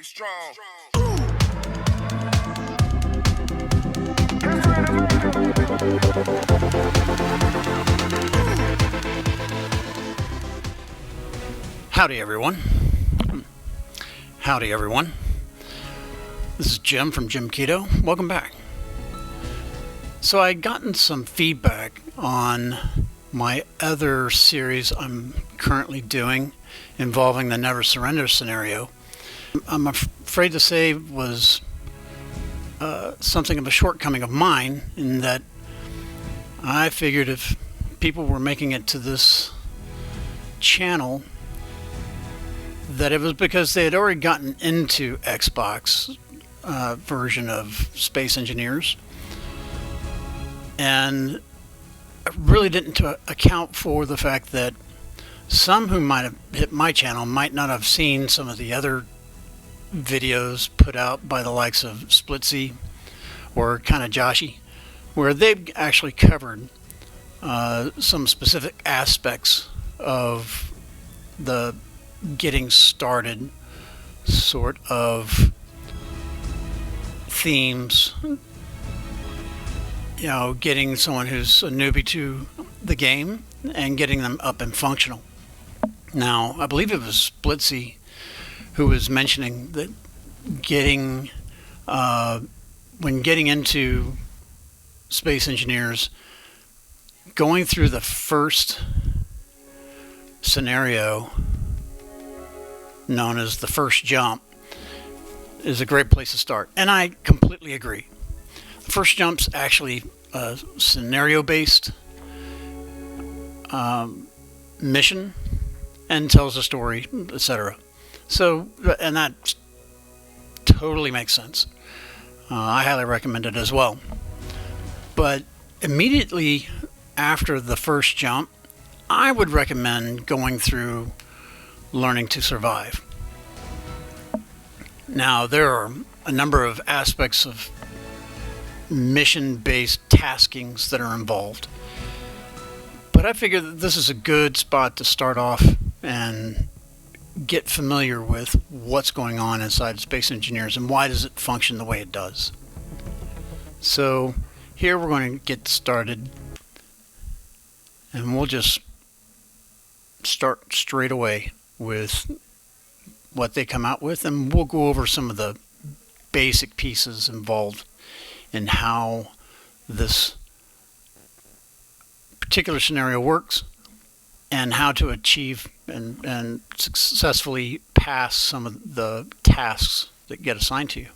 Be strong. Howdy everyone. Howdy everyone. This is Jim from JimKiDo. Welcome back. So I gotten some feedback on my other series I'm currently doing involving the never surrender scenario. I'm afraid to say was something of a shortcoming of mine, in that I figured if people were making it to this channel that it was because they had already gotten into Xbox version of Space Engineers, and I really didn't account for the fact that some who might have hit my channel might not have seen some of the other videos put out by the likes of Splitsie or Kanajashi, where they've actually covered some specific aspects of the getting started sort of themes. You know, getting someone who's a newbie to the game and getting them up and functional. Now, I believe it was Splitsie who was mentioning that getting when getting into Space Engineers, going through the first scenario known as the first jump is a great place to start, and I completely agree. The first jump's actually a scenario-based mission and tells a story, etc. So, and that totally makes sense. I highly recommend it as well. But immediately after the first jump, I would recommend going through Learning to Survive. Now, there are a number of aspects of mission-based taskings that are involved, but I figure that this is a good spot to start off and get familiar with what's going on inside Space Engineers and why does it function the way it does. So here we're going to get started, and we'll just start straight away with what they come out with, and we'll go over some of the basic pieces involved in how this particular scenario works and how to achieve and successfully pass some of the tasks that get assigned to you.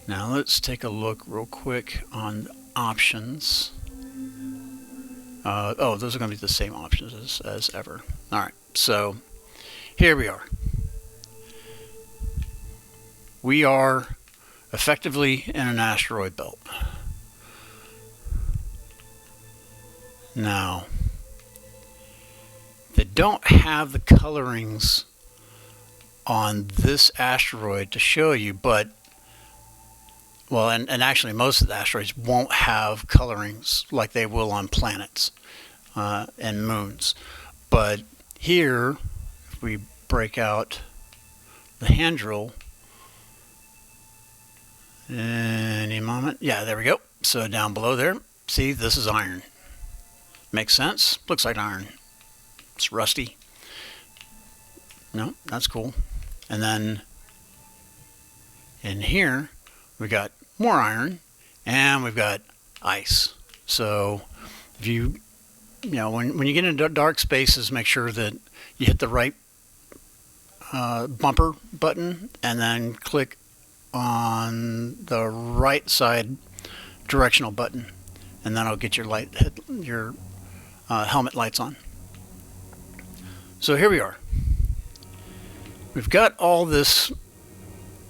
Now let's take a look real quick on options. Oh, those are going to be the same options as ever. Alright, so here we are. We are effectively in an asteroid belt. Now, they don't have the colorings on this asteroid to show you, but well, and actually most of the asteroids won't have colorings like they will on planets and moons. But here, if we break out the hand drill, any moment, yeah, there we go. So down below there, see, this is iron. Makes sense? Looks like iron. It's rusty. No, that's cool. And then in here, we got more iron, and we've got ice. So if you know, when you get into dark spaces, make sure that you hit the right bumper button and then click on the right side directional button, and then I'll get your helmet lights on. So here we are. We've got all this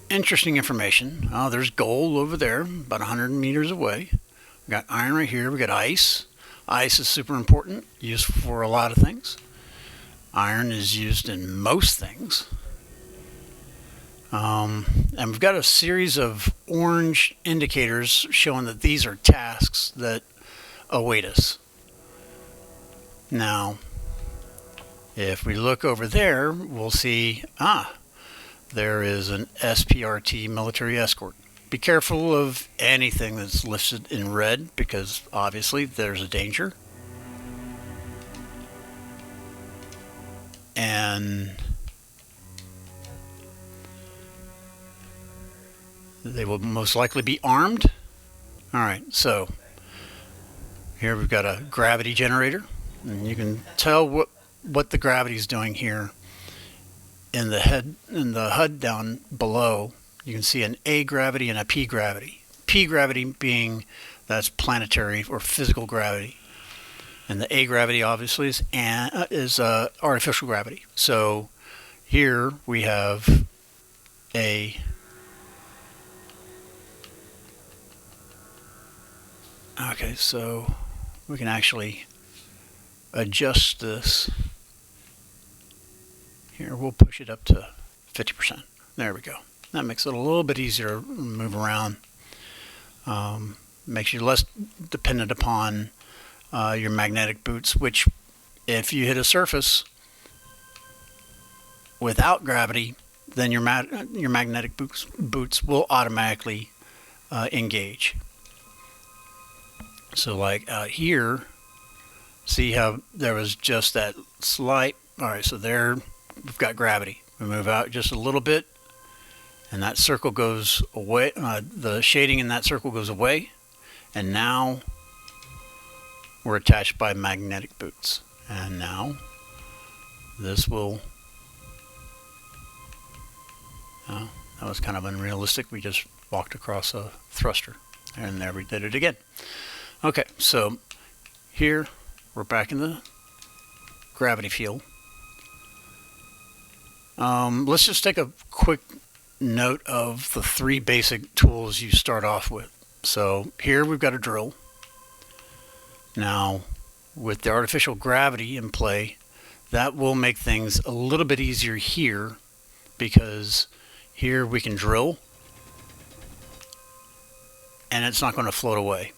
interesting information. Oh, there's gold over there, about 100 meters away. We've got iron right here. We've got ice. Ice is super important, used for a lot of things. Iron is used in most things. And we've got a series of orange indicators showing that these are tasks that await us. Now, if we look over there, we'll see, there is an SPRT military escort. Be careful of anything that's listed in red because obviously there's a danger. And they will most likely be armed. Alright, so here we've got a gravity generator, and you can tell what the gravity is doing here in the HUD down below. You can see an A gravity and a P gravity. P gravity being that's planetary or physical gravity, and the A gravity obviously is artificial gravity. So here we have a okay, so we can actually adjust this. Here, we'll push it up to 50%. There we go. That makes it a little bit easier to move around. Makes you less dependent upon your magnetic boots, which if you hit a surface without gravity, then your magnetic boots will automatically engage. So like here, see how there was just that slight, alright, so there we've got gravity. We move out just a little bit and that circle goes away, the shading in that circle goes away, and now we're attached by magnetic boots. And now this will, that was kind of unrealistic. We just walked across a thruster and there we did it again. Okay, so here we're back in the gravity field. Let's just take a quick note of the three basic tools you start off with. So here we've got a drill. Now with the artificial gravity in play, that will make things a little bit easier here, because here we can drill and it's not going to float away.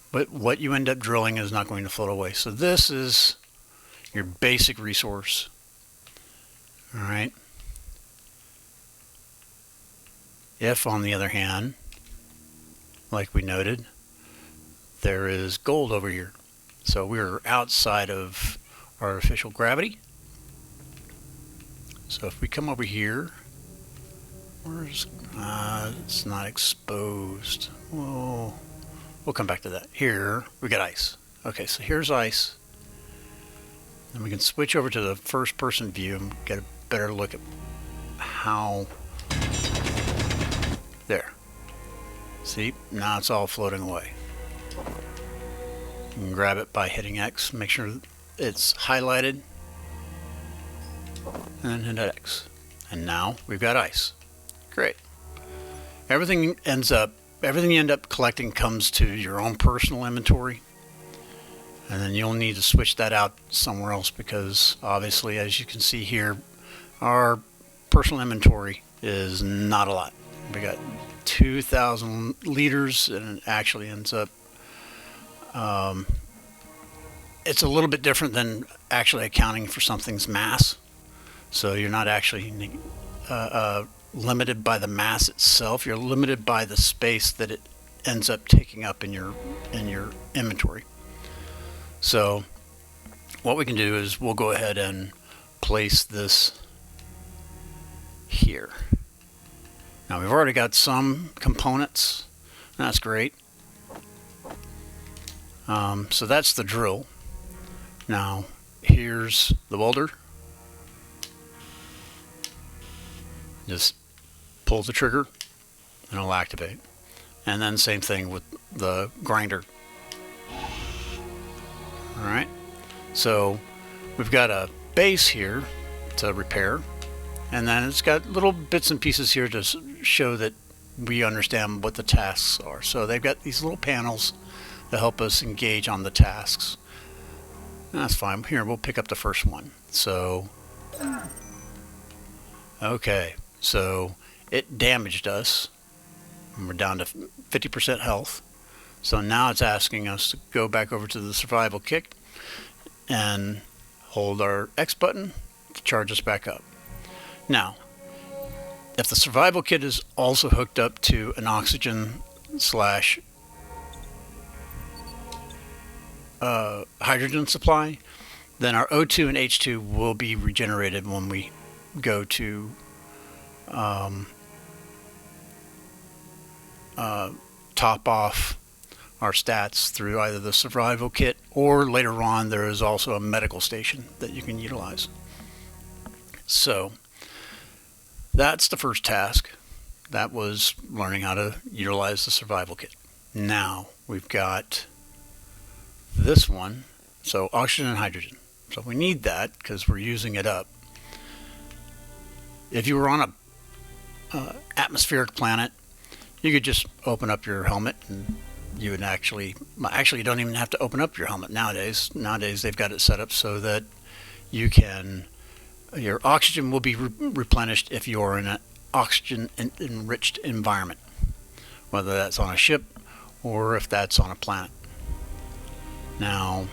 But what you end up drilling is not going to float away. So this is your basic resource. All right. If, on the other hand, like we noted, there is gold over here. So we're outside of artificial gravity. So if we come over here, it's not exposed. Whoa. We'll come back to that. Here, we got ice. Okay, so here's ice. And we can switch over to the first person view and get a better look at how, there. See, now it's all floating away. You can grab it by hitting X, make sure it's highlighted, and then hit X. And now we've got ice. Great. Everything you end up collecting comes to your own personal inventory, and then you'll need to switch that out somewhere else, because obviously, as you can see here, our personal inventory is not a lot. We got 2,000 liters, and it actually ends up it's a little bit different than actually accounting for something's mass. So you're not actually limited by the mass itself. You're limited by the space that it ends up taking up in your inventory. So what we can do is we'll go ahead and place this here. Now we've already got some components. That's great. So that's the drill. Now here's the welder. Just pull the trigger and it'll activate. And then same thing with the grinder. Alright, so we've got a base here to repair, and then it's got little bits and pieces here to show that we understand what the tasks are. So they've got these little panels to help us engage on the tasks. And that's fine. Here, we'll pick up the first one. So, okay, so it damaged us. And we're down to 50% health. So now it's asking us to go back over to the survival kit and hold our X button to charge us back up. Now, If the survival kit is also hooked up to an oxygen slash hydrogen supply, then our O2 and H2 will be regenerated when we go to top off our stats through either the survival kit, or later on there is also a medical station that you can utilize. So that's the first task. That was learning how to utilize the survival kit. Now we've got this one, so oxygen and hydrogen. So we need that because we're using it up. If you were on a atmospheric planet, you could just open up your helmet and you would actually you don't even have to open up your helmet nowadays. Nowadays they've got it set up so that you can, your oxygen will be replenished if you're in an oxygen enriched environment, whether that's on a ship or if that's on a planet. Now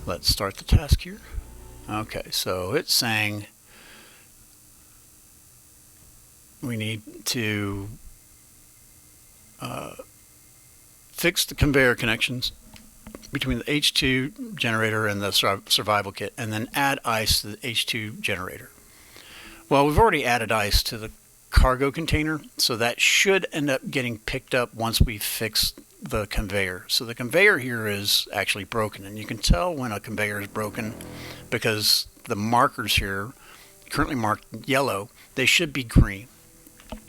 let's start the task here. Okay, so it's saying we need to fix the conveyor connections between the H2 generator and the survival kit, and then add ice to the H2 generator. Well, we've already added ice to the cargo container, so that should end up getting picked up once we fix the conveyor. So the conveyor here is actually broken, and you can tell when a conveyor is broken because the markers here, currently marked yellow, they should be green.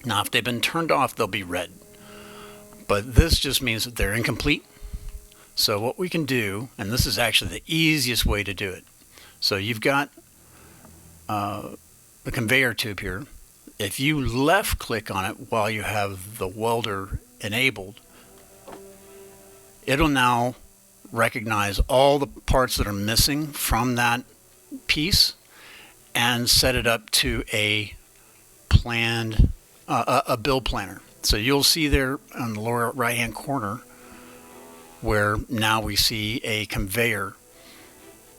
Now if they've been turned off, they'll be red. But this just means that they're incomplete. So what we can do, and this is actually the easiest way to do it. So you've got the conveyor tube here. If you left click on it while you have the welder enabled, it'll now recognize all the parts that are missing from that piece and set it up to a planned, a build planner. So you'll see there on the lower right hand corner where now we see a conveyor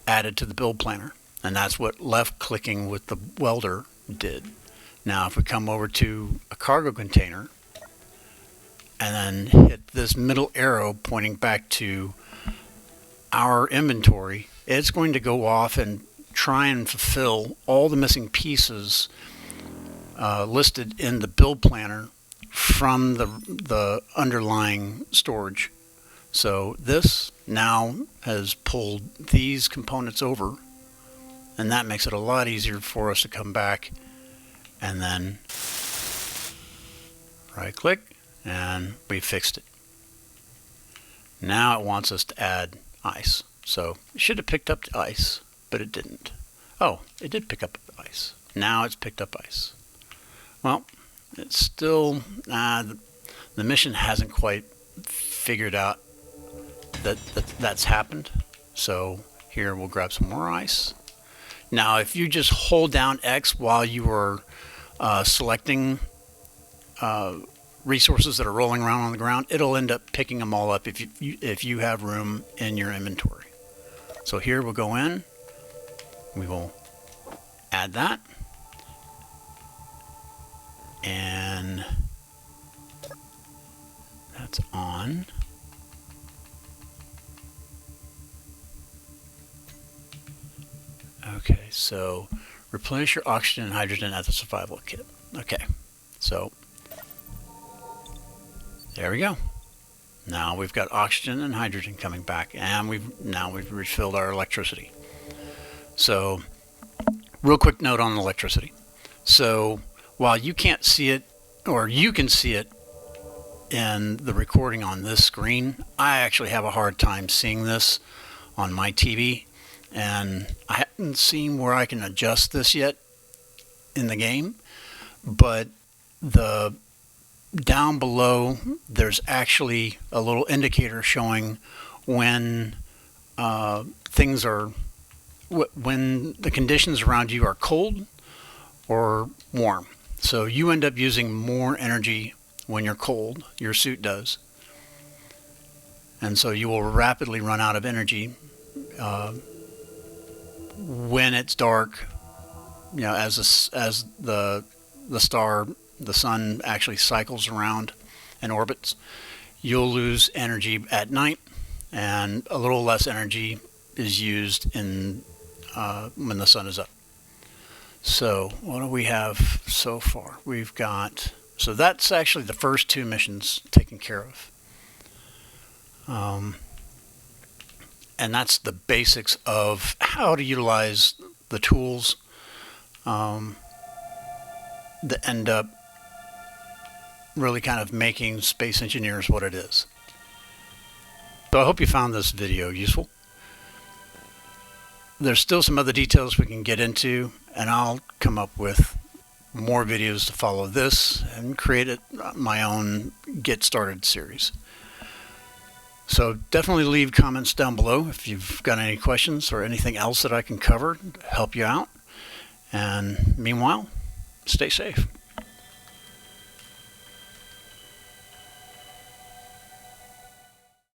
added to the build planner, and that's what left clicking with the welder did. Now if we come over to a cargo container and then hit this middle arrow pointing back to our inventory, it's going to go off and try and fulfill all the missing pieces listed in the build planner from the underlying storage. So this now has pulled these components over, and that makes it a lot easier for us to come back and then right click, and we fixed it. Now it wants us to add ice. So it should have picked up the ice, but it didn't. Oh, it did pick up the ice. Now it's picked up ice. Well, it's still, the mission hasn't quite figured out that's happened. So here we'll grab some more ice. Now if you just hold down X while you are selecting resources that are rolling around on the ground, it'll end up picking them all up if you have room in your inventory. So here we'll go in, we will add that, and that's on. Okay, so replenish your oxygen and hydrogen at the survival kit. Okay, so there we go. Now we've got oxygen and hydrogen coming back, and we've refilled our electricity. So real quick note on electricity. So while you can't see it, or you can see it in the recording on this screen, I actually have a hard time seeing this on my TV, and I haven't seen where I can adjust this yet in the game, but down below there's actually a little indicator showing when when the conditions around you are cold or warm. So you end up using more energy when you're cold, your suit does, and so you will rapidly run out of energy when it's dark, as the the sun actually cycles around and orbits, you'll lose energy at night, and a little less energy is used in when the sun is up. So what do we have so far? We've got, so that's actually the first 2 missions taken care of. And that's the basics of how to utilize the tools that end up really kind of making space engineers what it is. So I hope you found this video useful. There's still some other details we can get into, and I'll come up with more videos to follow this and create my own Get Started series. So definitely leave comments down below if you've got any questions or anything else that I can cover to help you out. And meanwhile, stay safe.